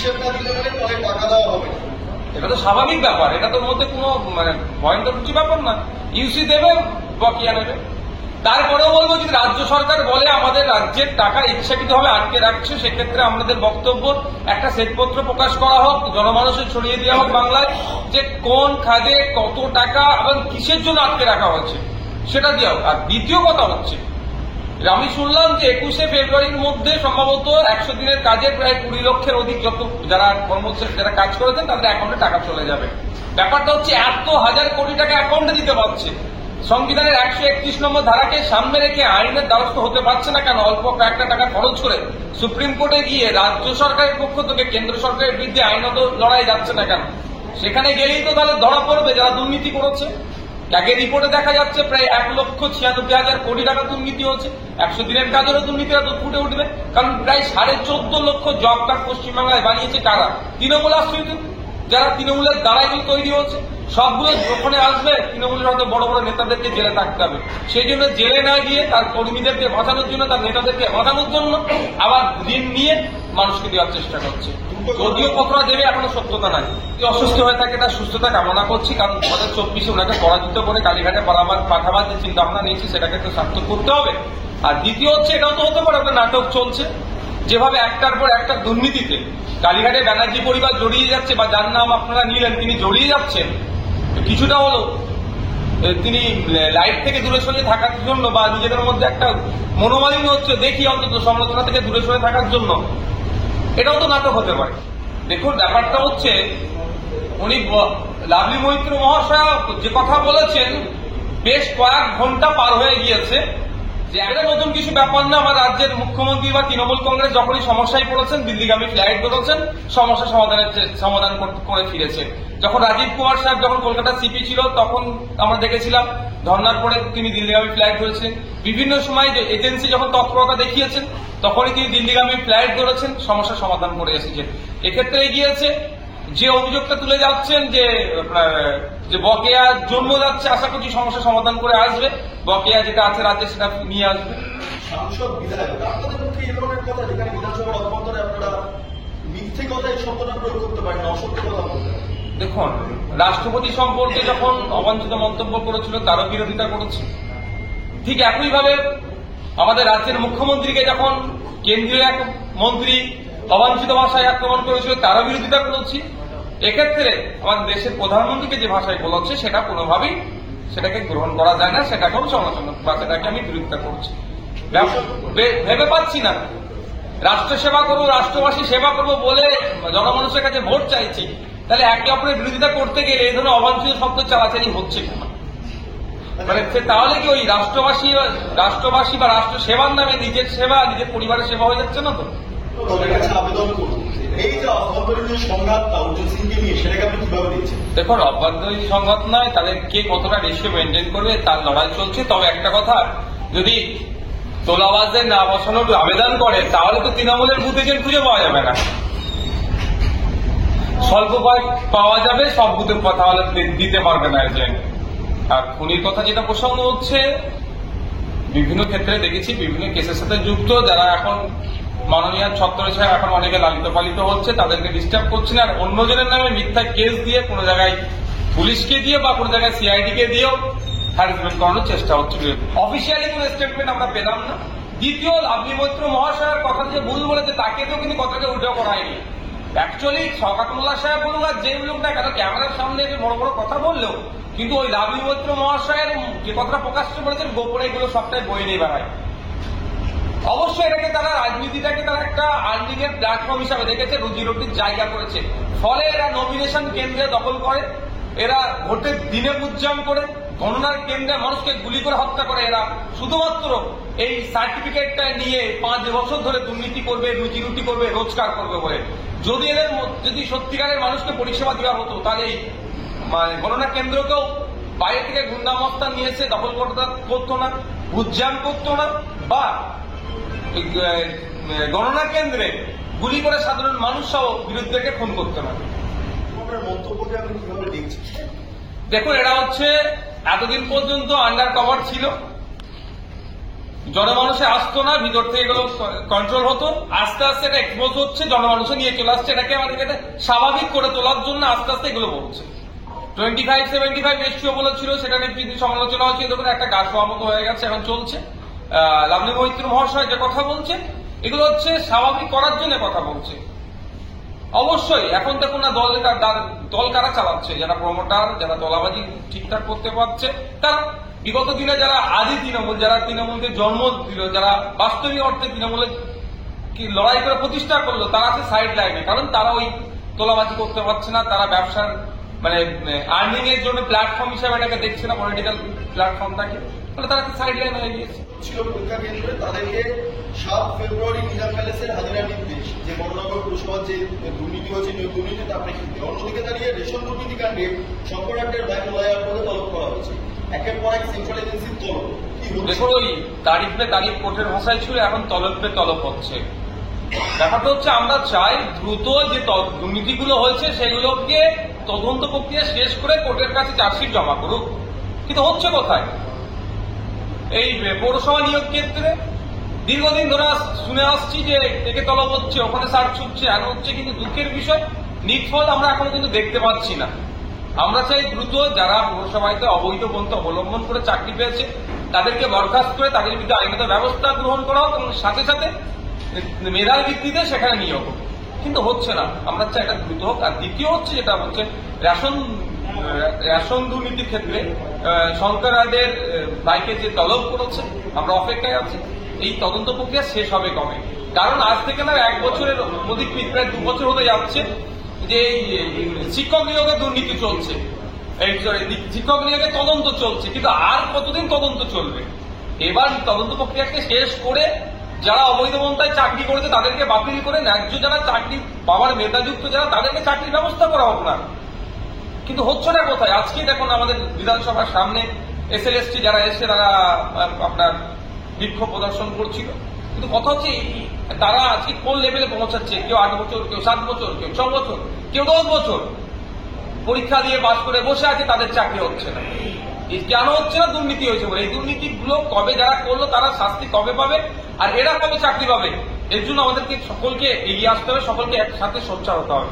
হিসেব না দিলে পরে টাকা দেওয়া হবে। এটা তো স্বাভাবিক ব্যাপার, এটা তোর মধ্যে কোনো ভয়ঙ্কর কিছু ব্যাপার না। ইউসি দেবে, বকেয়া নেবে। তারপরেও বলবো, যদি রাজ্য সরকার বলে আমাদের রাজ্যের টাকা ইচ্ছাকৃতভাবে আটকে রাখছে, সেক্ষেত্রে আমাদের বক্তব্য একটা শ্বেতপত্র প্রকাশ করা হোক, জনমানুষে ছড়িয়ে দেওয়া হোক বাংলায়, যে কোন খাতে কত টাকা এবং কিসের জন্য আটকে রাখা হচ্ছে সেটা দেওয়া হোক। আর দ্বিতীয় কথা হচ্ছে, আমি শুনলাম যে 21শে ফেব্রুয়ারির মধ্যে সম্ভবত 100 দিনের কাজে প্রায় 20 লক্ষের অধিক যত যারা যারা কাজ করেছেন তাদের অ্যাকাউন্টে টাকা চলে যাবে। ব্যাপারটা হচ্ছে এত হাজার কোটি টাকা অ্যাকাউন্টে দিতে পারছে, সংবিধানের 131 নম্বর ধারাকে সামনে রেখে আইনের দ্বারস্থ হতে পারছে না কেন? অল্প কয়েকটা টাকা খরচ করে সুপ্রিম কোর্টে গিয়ে রাজ্য সরকারের পক্ষ থেকে কেন্দ্র সরকারের বিরুদ্ধে আইনত লড়াই যাচ্ছে না কেন? সেখানে গেলেই তো তাহলে ধরা পড়বে যারা দুর্নীতি করেছে। আগে রিপোর্টে দেখা যাচ্ছে প্রায় 1,96,000 কোটি টাকা দুর্নীতি হচ্ছে। 100 দিনের কাজেরও দুর্নীতিরা তো ফুটে উঠবে, কারণ প্রায় 14.5 লক্ষ জব কার্ড পশ্চিমবাংলায় বানিয়েছে কারা? তৃণমূল আশ্রিত, যারা তৃণমূলের দ্বারা এগুলো তৈরি হচ্ছে। সবগুলো যখন আসবে তৃণমূলের হয়তো বড় বড় নেতাদেরকে জেলে থাকতে হবে, সেই জন্য জেলে না গিয়ে তার কর্মীদেরকে বাঁচানোর জন্য, তার নেতাদেরকে বাঁচানোর জন্য আবার ঋণ নিয়ে মানুষকে দেওয়ার চেষ্টা করছে। যদিও কতটা দেবে এখনো সত্যতা নাই। অসুস্থ হয়ে থাকে, তার সুস্থতা কামনা করছি, কারণ 2024-এ ওনাকে পরাজিত করে কালীঘাটে পাঠাবার যে চিন্তা ভাবনা নিয়েছি সেটাকে তো সার্থক করতে হবে। আর দ্বিতীয় হচ্ছে, এটাও তো হতে পারে একটা নাটক চলছে, যেভাবে একটার পর একটা দুর্নীতিতে কালীঘাটে ব্যানার্জি পরিবার জড়িয়ে যাচ্ছে, বা যার নাম আপনারা নিলেন তিনি জড়িয়ে যাচ্ছেন, কিছুটা হলো তিনি লাইট থেকে দূরে সরে থাকার জন্য বা নিজেদের মধ্যে একটা মনোমালিন্য হচ্ছে, দেখি অন্তত সমালোচনা থেকে দূরে সরে থাকার জন্য, এটাও তো নাটক হতে পারে। দেখুন, ব্যাপারটা হচ্ছে, উনি লাভলি মৈত্র মহাশয় যে কথা বলেছেন বেশ কয়েক ঘন্টা পার হয়ে গিয়েছে, যে এটা নতুন কিছু ব্যাপার না। আমার রাজ্যের মুখ্যমন্ত্রী বা তৃণমূল কংগ্রেস যখনই সমস্যায় পড়েছেন, দিল্লিগামী ফ্লাইট বেরোচ্ছেন, সমস্যা সমাধান করে ফিরেছে। যখন রাজীব কুমার সাহেব যখন কলকাতা সিপি ছিল, তখন আমরা দেখেছিলাম ধর্নার পরে তিনি দিল্লিগামী ফ্লাইট ধরেছেন। বিভিন্ন সময় এজেন্সি যখন তৎপরতা দেখিয়েছেন, তখনই তিনি দিল্লিগামী ফ্লাইট ধরেছেন, সমস্যা সমাধান করে এসেছেন। এক্ষেত্রে এগিয়েছে। যে অভিযোগটা তুলে যাচ্ছেন যে বকেয়া জন্ম যাচ্ছে, আশা করছি সমস্যা সমাধান করে আসবে, বকেয়া যেটা আছে রাজ্যে সেটা নিয়ে আসবে। সাংসদ বিধায়ক আপনাদের মুখে এই ধরনের কথা, যেখানে বিধানসভার অভ্যন্তরে আপনারা মিথ্যে কথায় শব্দটা প্রয়োগ করতে পারেন, অসত্য কথা বলতে পারেন। দেখুন, রাষ্ট্রপতি সম্পর্কে যখন অবাঞ্ছিত মন্তব্য করেছিল তারও বিরোধিতা করেছে। ঠিক একইভাবে আমাদের রাজ্যের মুখ্যমন্ত্রীকে যখন কেন্দ্রীয় এক মন্ত্রী অবাঞ্ছিত ভাষায় আক্রমণ করেছিল তারও বিরোধিতা করেছি। এক্ষেত্রে আমাদের দেশের প্রধানমন্ত্রীকে যে ভাষায় বলাচ্ছে সেটা কোনোভাবেই সেটাকে গ্রহণ করা যায় না, সেটাকেও সমালোচনা বা সেটাকে আমি বিরোধিতা করছি। ভেবে পাচ্ছি না, রাষ্ট্র সেবা করবো, রাষ্ট্রবাসী সেবা করবো বলে জনমানুষের কাছে ভোট চাইছি, তাহলে একে অপরের বিরোধিতা করতে গেলে এই ধরনের অবাঞ্ছিত শব্দ চালাচালি হচ্ছে কেন? মানে তাহলে কি ওই রাষ্ট্রবাসী বা রাষ্ট্র সেবার নামে নিজের সেবা, নিজের পরিবারের সেবা হয়ে যাচ্ছে না? তো দেখুন, অভ্যন্তরীণ সংঘাত নয়, তাদের কে কতটা রেশিও মেনটেন করবে তার লড়াই চলছে। তবে একটা কথা, যদি তোলাবাজদের না বসানোর আবেদন করে তাহলে তো তৃণমূলের বুথ এজেন্ট খুঁজে পাওয়া যাবে না। স্বল্প পাওয়া যাবে, সব বুথের কথা হলে দিতে পারবে না এজেন্ট। আর খুনির কথা যেটা প্রসঙ্গ হচ্ছে, বিভিন্ন ক্ষেত্রে দেখেছি বিভিন্ন কেসের সাথে যুক্ত যারা এখন মাননীয় ছত্রে ছাড়া এখন অনেকে লালিত পালিত হচ্ছে, তাদেরকে ডিস্টার্ব করছে না। আর অন্যজনের নামে মিথ্যা কেস দিয়ে কোনো জায়গায় পুলিশকে দিয়ে বা কোনো জায়গায় সিআইডি কে দিয়েও হ্যারাসমেন্ট করানোর চেষ্টা হচ্ছে। অফিসিয়ালি কোনো স্টেটমেন্ট আমরা পেলাম না। দ্বিতীয়, লাভলি মৈত্র মহাশয়ের কথা যে ভুল বলেছে তাকে তো কিন্তু কথাকে উল্টো করা হয়নি। অ্যাকচুয়ালি শওকত মোল্লা সাহেব বলুক আর যে লোক না কেন, ক্যামেরার সামনে এসে বড় বড় কথা বললেও কিন্তু ওই লাভলি মৈত্র মহাশয়ের যে কথাটা প্রকাশ্য করেছেন গোপনে এগুলো সবটাই বই নিয়ে বেড়ায়। অবশ্যই এটাকে তারা রাজনীতিটাকে তারা একটা আর্নিং এর প্ল্যাটফর্ম হিসাবে দেখেছে, রুজি রুটির জায়গা করেছে। ফলে এরা নমিনেশন কেন্দ্রে দখল করে, এরা ভোটের দিনে উজ্জাম করে, গণনার কেন্দ্রে মানুষকে গুলি করে হত্যা করে। এরা শুধুমাত্র এই সার্টিফিকেটটা নিয়ে 5 বছর ধরে দুর্নীতি করবে, রুজি রুটি করবে, রোজগার করবে বলে। যদি এদের যদি সত্যিকারের মানুষকে পরিষেবা দেওয়া হতো তাহলে এই গণনা কেন্দ্রকেও বাইরে থেকে গুন্ডামস্তান নিয়েছে দখল করতো না, উজ্জাম করতো না, বা গণনা কেন্দ্রে গুলি করে সাধারণ মানুষ সহ বিরুদ্ধেকে খুন করতে না। দেখুন, এরা হচ্ছে এতদিন পর্যন্ত আন্ডার কভার ছিল, জনমানুষে আসতো না, ভিতর থেকে এগুলো কন্ট্রোল হতো, আস্তে আস্তে এটা এক্সপোজ হচ্ছে, জনমানুষে নিয়ে চলে আসছে, এটাকে আমাদেরকে স্বাভাবিক করে তোলার জন্য আস্তে আস্তে এগুলো বলছে। 25-75 রেশিও বলেছিল, সেটা নিয়ে যদি সমালোচনা হচ্ছে, দেখুন একটা গাছ হওয়ার মতো হয়ে গেছে, এখন চলছে। লাভলী মৈত্র মহাশয় যে কথা বলছে, এগুলো হচ্ছে স্বাভাবিক করার জন্য কথা বলছে। অবশ্যই এখন দেখুন না দল কারা চালাচ্ছে, যারা প্রমোটার, যারা তোলাবাজি ঠিকঠাক করতে পারছে তারা। বিগত দিনে যারা আদি তৃণমূল, যারা তৃণমূলকে জন্ম দিল, যারা বাস্তবিক অর্থে তৃণমূলে কি লড়াই করে প্রতিষ্ঠা করলো, তারা আছে সাইড লাইনে, কারণ তারা ওই তোলাবাজি করতে পারছে না, তারা ব্যবসার মানে আর্নিং এর জন্য প্ল্যাটফর্ম হিসাবে এটাকে দেখছে না, পলিটিক্যাল প্ল্যাটফর্মটাকে, তাহলে তারা সাইড লাইন হয়ে গিয়েছে। ছিল পরীক্ষা কেন্দ্রে তাদেরকে 7 ফেব্রুয়ারি নিজাম প্যালেসের হাজিরা নির্দেশ, যে বড়নগর পুরসভার যে দুর্নীতি হয়েছে দুর্নীতি তার প্রেক্ষিতে। অন্যদিকে দাঁড়িয়ে রেশন দুর্নীতি কাণ্ডে শঙ্করাড্ডের ভাই মোলায়ার পদে তলব করা হয়েছে, একের পর এক সেন্ট্রাল এজেন্সির তলব। দেখুন ওই তারিফ পে তারিফ কোর্টের ভাষায় ছিল, এখন তলব পে তলব হচ্ছে। ব্যাপারটা হচ্ছে আমরা চাই দ্রুত যে দুর্নীতিগুলো হয়েছে সেগুলোকে তদন্ত প্রক্রিয়া শেষ করে কোর্টের কাছে চার্জশিট জমা করুক, কিন্তু হচ্ছে কোথায়? এই পৌরসভা নিয়োগ ক্ষেত্রে দীর্ঘদিন ধরে শুনে আসছি যে একে তলব হচ্ছে, ওখানে সার্চ হচ্ছে, এমন হচ্ছে, কিন্তু দুঃখের বিষয় নিটফল আমরা এখনো কিন্তু দেখতে পাচ্ছি না। আমরা চাই দ্রুত যারা পৌরসভাতে অবৈধ পন্থা অবলম্বন করে চাকরি পেয়েছে তাদেরকে বরখাস্ত করে তাদের বিরুদ্ধে আইনগত ব্যবস্থা গ্রহণ করা হোক এবং সাথে সাথে মেধার ভিত্তিতে সেখানে নিয়োগ হোক, কিন্তু হচ্ছে না। আমরা চাই এটা দ্রুত হোক। আর দ্বিতীয় হচ্ছে যেটা হচ্ছে রেশন দুর্নীতির ক্ষেত্রে শঙ্করাড্ডের বাইকে যে তলব করেছে, আমরা অপেক্ষায় আছি এই তদন্ত প্রক্রিয়া শেষ হবে কবে। কারণ আজ থেকে না 1 বছরের অধিক, প্রায় 2 বছর হতে যাচ্ছে যে শিক্ষক নিয়োগের দুর্নীতি চলছে, এই শিক্ষক নিয়োগের তদন্ত চলছে, কিন্তু আর কতদিন তদন্ত চলবে? এবার তদন্ত প্রক্রিয়াকে শেষ করে যারা অবৈধ পন্থায় চাকরি করেছে তাদেরকে বাতিল করে ন্যায্য যারা চাকরি পাওয়ার মেধাযুক্ত যারা, তাদেরকে চাকরির ব্যবস্থা করা হোক না। কিন্তু হচ্ছে না কোথায়? আজকে দেখুন আমাদের বিধানসভার সামনে SLST যারা এসে তারা আপনার বিক্ষোভ প্রদর্শন করছিল, কিন্তু কথা হচ্ছে তারা আজকে কোন লেভেলে পৌঁছাচ্ছে? কেউ 8 বছর, কেউ 7 বছর, কেউ 6 বছর, কেউ 10 বছর পরীক্ষা দিয়ে পাস করে বসে আছে, তাদের চাকরি হচ্ছে না। কেন হচ্ছে না? দুর্নীতি হয়েছে বলে। এই দুর্নীতিগুলো কবে যারা করলো তারা শাস্তি কবে পাবে, আর এরা কবে চাকরি পাবে? এর জন্য আমাদেরকে সকলকে এগিয়ে আসতে হবে, সকলকে একসাথে সোচ্চার হতে হবে।